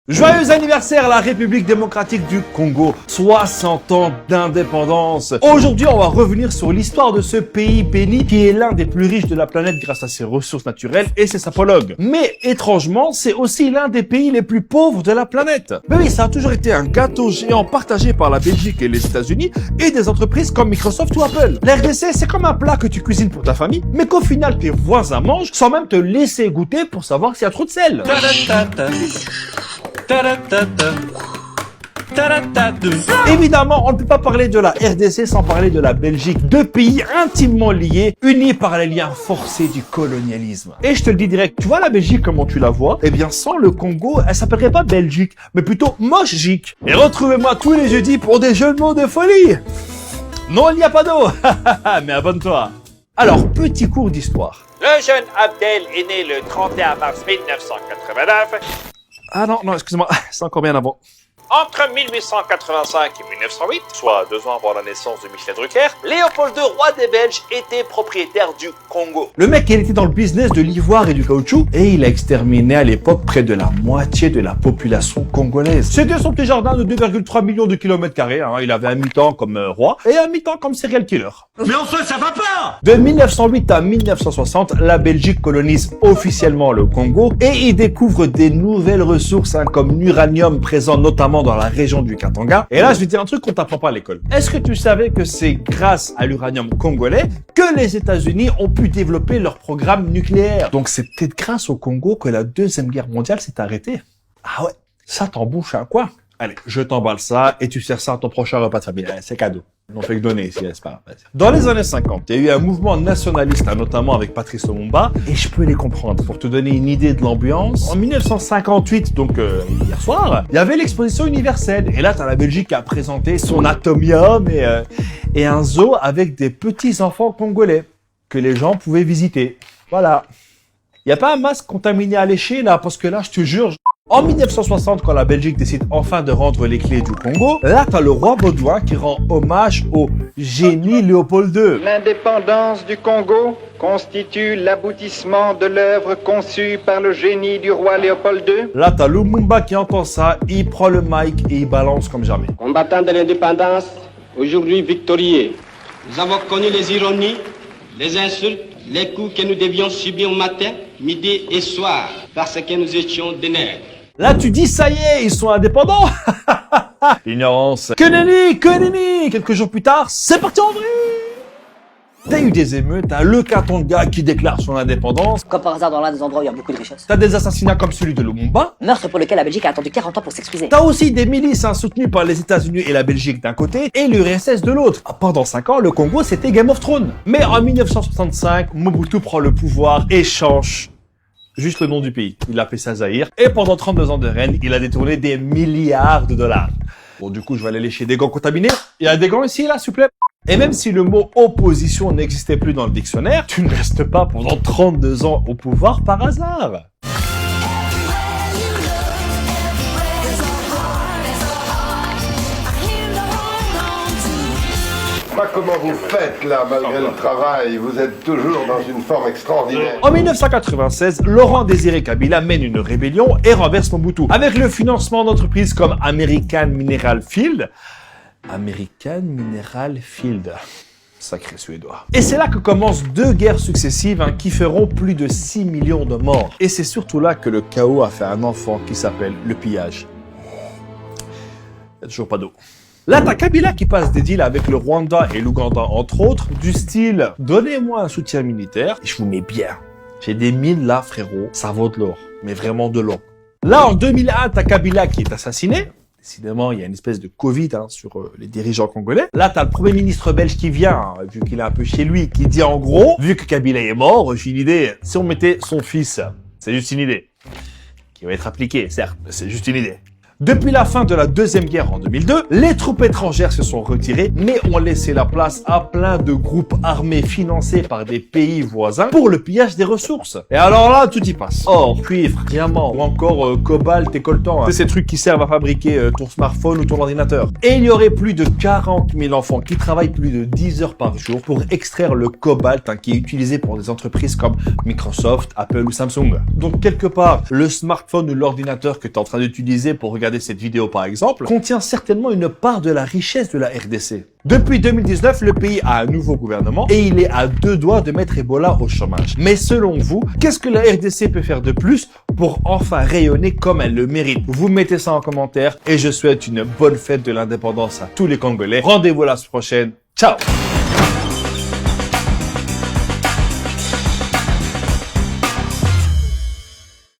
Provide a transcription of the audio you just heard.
Joyeux anniversaire à la République démocratique du Congo, 60 ans d'indépendance. Aujourd'hui, on va revenir sur l'histoire de ce pays béni qui est l'un des plus riches de la planète grâce à ses ressources naturelles et ses sapologues. Mais étrangement, c'est aussi l'un des pays les plus pauvres de la planète. Mais oui, ça a toujours été un gâteau géant partagé par la Belgique et les États-Unis et des entreprises comme Microsoft ou Apple. La RDC, c'est comme un plat que tu cuisines pour ta famille, mais qu'au final tes voisins mangent sans même te laisser goûter pour savoir s'il y a trop de sel. Évidemment, on ne peut pas parler de la RDC sans parler de la Belgique. Deux pays intimement liés, unis par les liens forcés du colonialisme. Et je te le dis direct, tu vois la Belgique comment tu la vois? Eh bien, sans le Congo, elle s'appellerait pas Belgique, mais plutôt Moche-gique. Et retrouvez-moi tous les jeudis pour des jeux de mots de folie. Non, il n'y a pas d'eau, mais abonne-toi. Alors, petit cours d'histoire. Le jeune Abdel est né le 31 mars 1989. Ah non, excusez-moi, c'est encore bien avant. Entre 1885 et 1908, soit 2 ans avant la naissance de Michel Drucker, Léopold II, roi des Belges, était propriétaire du Congo. Le mec, il était dans le business de l'ivoire et du caoutchouc, et il a exterminé à l'époque près de la moitié de la population congolaise. C'était son petit jardin de 2,3 millions de kilomètres carrés, hein. Il avait un mi-temps comme roi, et un mi-temps comme serial killer. Mais enfin, ça va pas! De 1908 à 1960, la Belgique colonise officiellement le Congo, et il découvre des nouvelles ressources, hein, comme l'uranium présent notamment dans la région du Katanga. Et là, je vais te dire un truc qu'on t'apprend pas à l'école. Est-ce que tu savais que c'est grâce à l'uranium congolais que les États-Unis ont pu développer leur programme nucléaire? Donc c'est peut-être grâce au Congo que la Deuxième Guerre mondiale s'est arrêtée. Ah ouais, ça t'embouche un quoi? Allez, je t'emballe ça et tu sers ça à ton prochain repas de famille. C'est cadeau. On fait que donner ici, n'est-ce pas? Dans les années 50, il y a eu un mouvement nationaliste, hein, notamment avec Patrice Lumumba, et je peux les comprendre. Pour te donner une idée de l'ambiance, en 1958, donc hier soir, il y avait l'exposition universelle. Et là, t'as la Belgique qui a présenté son atomium et un zoo avec des petits-enfants congolais que les gens pouvaient visiter. Voilà. Il n'y a pas un masque contaminé à lécher, là, parce que là, je te jure... En 1960, quand la Belgique décide enfin de rendre les clés du Congo, là, t'as le roi Baudouin qui rend hommage au génie Léopold II. L'indépendance du Congo constitue l'aboutissement de l'œuvre conçue par le génie du roi Léopold II. Là, t'as Lumumba qui entend ça, il prend le mic et il balance comme jamais. Combattant de l'indépendance, aujourd'hui victorieux, nous avons connu les ironies, les insultes, les coups que nous devions subir matin, midi et soir, parce que nous étions des nègres. Là, tu dis, ça y est, ils sont indépendants. Ignorance. Que nenni. Quelques jours plus tard, c'est parti en vrai. T'as eu des émeutes, t'as le Katanga qui déclare son indépendance. Comme par hasard dans l'un des endroits où il y a beaucoup de richesses. T'as des assassinats comme celui de Lumumba. Meurtre pour lequel la Belgique a attendu 40 ans pour s'excuser. T'as aussi des milices, hein, soutenues par les États-Unis et la Belgique d'un côté, et l'URSS de l'autre. Pendant 5 ans, le Congo, c'était Game of Thrones. Mais en 1965, Mobutu prend le pouvoir et change juste le nom du pays. Il l'a appelé ça Zaïre. Et pendant 32 ans de règne, il a détourné des milliards de dollars. Bon, du coup, je vais aller lécher des gants contaminés. Il y a des gants ici, là, s'il vous plaît. Et même si le mot opposition n'existait plus dans le dictionnaire, tu ne restes pas pendant 32 ans au pouvoir par hasard. Pas comment vous faites là, malgré le travail, vous êtes toujours dans une forme extraordinaire. En 1996, Laurent Désiré Kabila mène une rébellion et renverse Mobutu, avec le financement d'entreprises comme American Mineral Field. Sacré suédois. Et c'est là que commencent 2 guerres successives, hein, qui feront plus de 6 millions de morts. Et c'est surtout là que le chaos a fait un enfant qui s'appelle le pillage. Il n'y a toujours pas d'eau. Là, t'as Kabila qui passe des deals avec le Rwanda et l'Ouganda, entre autres, du style « Donnez-moi un soutien militaire et je vous mets bien. J'ai des mines là, frérot, ça vaut de l'or, mais vraiment de l'or. » Là, en 2001, t'as Kabila qui est assassiné. Décidément, il y a une espèce de Covid, hein, sur les dirigeants congolais. Là, t'as le premier ministre belge qui vient, hein, vu qu'il est un peu chez lui, qui dit en gros, vu que Kabila est mort, j'ai une idée. Si on mettait son fils, c'est juste une idée, qui va être appliquée, certes, mais c'est juste une idée. Depuis la fin de la Deuxième Guerre en 2002, les troupes étrangères se sont retirées, mais ont laissé la place à plein de groupes armés financés par des pays voisins pour le pillage des ressources. Et alors là, tout y passe. Or, cuivre, diamant ou encore cobalt et coltan. C'est ces trucs qui servent à fabriquer ton smartphone ou ton ordinateur. Et il y aurait plus de 40 000 enfants qui travaillent plus de 10 heures par jour pour extraire le cobalt qui est utilisé pour des entreprises comme Microsoft, Apple ou Samsung. Donc quelque part, le smartphone ou l'ordinateur que tu es en train d'utiliser pour regarder cette vidéo par exemple, contient certainement une part de la richesse de la RDC. Depuis 2019, le pays a un nouveau gouvernement et il est à 2 doigts de mettre Ebola au chômage. Mais selon vous, qu'est-ce que la RDC peut faire de plus pour enfin rayonner comme elle le mérite? Vous mettez ça en commentaire et je souhaite une bonne fête de l'indépendance à tous les Congolais. Rendez-vous la semaine prochaine. Ciao!